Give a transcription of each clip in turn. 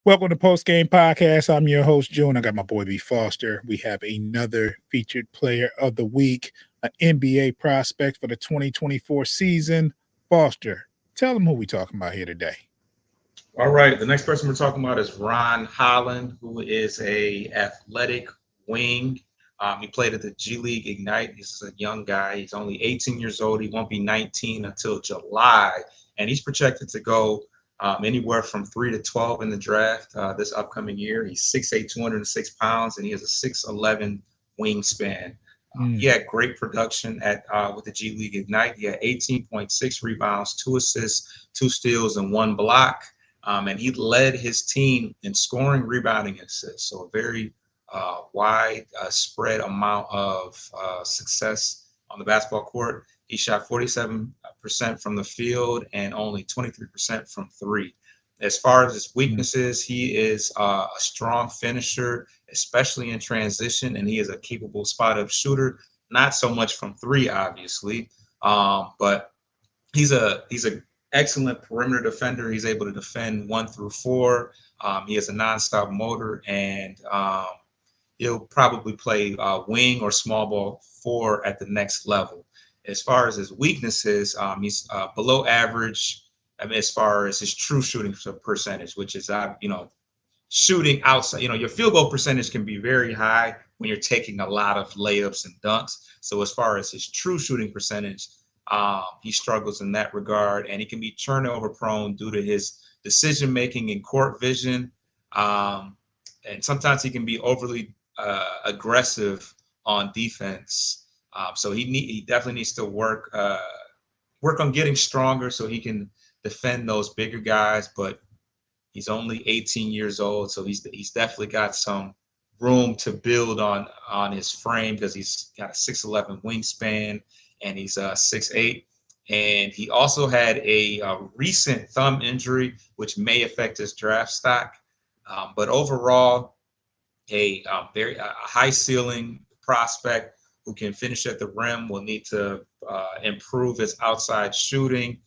Welcome to Post Game Podcast. I'm your host, June. I got my boy B Foster. We have another featured player of the week, an NBA prospect for the 2024 season. Foster, tell them who we talking about here today. All right, the next person we're talking about is Ron Holland, who is a athletic wing. He played at the G League Ignite. He's a young guy. He's only 18 years old. He won't be 19 until July, and he's projected to go anywhere from 3 to 12 in the draft this upcoming year. He's 6'8", 206 pounds, and he has a 6'11" wingspan. He had great production at with the G League Ignite. He had 18.6 rebounds, 2 assists, 2 steals, and 1 block. And he led his team in scoring, rebounding, and assists. So a very wide spread amount of success on the basketball court. He shot 47% from the field and only 23% from three. As far as his weaknesses, he is a strong finisher, especially in transition, and he is a capable spot-up shooter. Not so much from three, obviously, but he's a excellent perimeter defender. He's able to defend 1 through 4. He has a nonstop motor, and he'll probably play wing or small ball 4 at the next level. As far as his weaknesses, he's below average. I mean, as far as his true shooting percentage, which is, shooting outside, your field goal percentage can be very high when you're taking a lot of layups and dunks. So as far as his true shooting percentage, he struggles in that regard, and he can be turnover prone due to his decision making and court vision. And sometimes he can be overly aggressive on defense. So he definitely needs to work on getting stronger so he can defend those bigger guys. But he's only 18 years old, so he's definitely got some room to build on his frame, because he's got a 6'11" wingspan and he's 6'8". And he also had a recent thumb injury, which may affect his draft stock. But overall, a very high ceiling prospect who can finish at the rim. Will need to improve his outside shooting.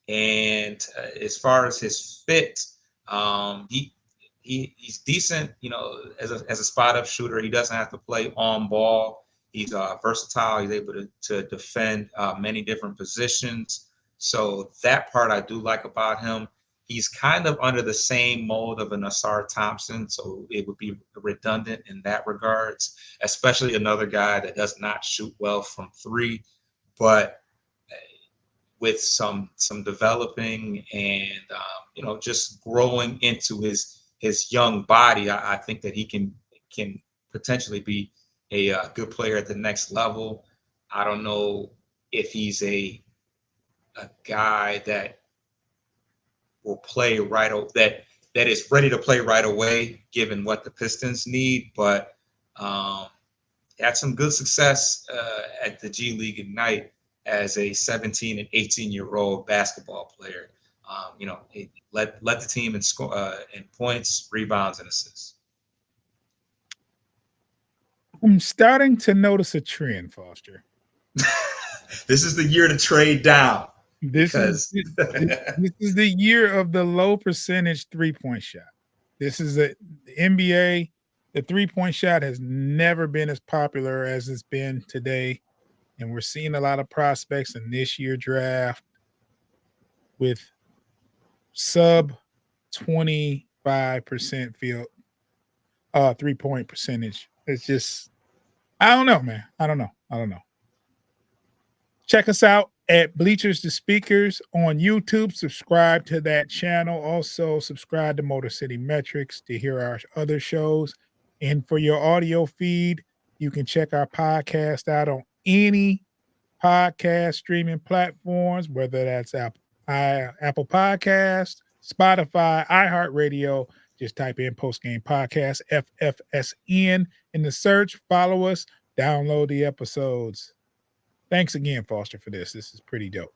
And as far as his fit, he's decent, as a spot up shooter. He doesn't have to play on ball. He's versatile. He's able to defend many different positions. So that part I do like about him. He's kind of under the same mold of an Asar Thompson, so it would be redundant in that regards, especially another guy that does not shoot well from three, but with some developing and just growing into his young body, I think that he can potentially be a good player at the next level. I don't know if he's a guy that will play that is ready to play right away, given what the Pistons need, but had some good success at the G League Ignite as a 17 and 18-year-old basketball player. He led the team in points, rebounds, and assists. I'm starting to notice a trend, Foster. This is the year to trade down. This is the year of the low percentage three-point shot. This is the NBA. The three-point shot has never been as popular as it's been today. And we're seeing a lot of prospects in this year's draft with sub 25% field three-point percentage. It's just, I don't know, man. I don't know. Check us out at Bleachers to Speakers on YouTube. Subscribe to that channel. Also, subscribe to Motor City Metrics to hear our other shows. And for your audio feed, you can check our podcast out on any podcast streaming platforms, whether that's Apple Podcast, Spotify, iHeartRadio. Just type in Post Game Podcast, FFSN in the search. Follow us, download the episodes. Thanks again, Foster, for this. This is pretty dope.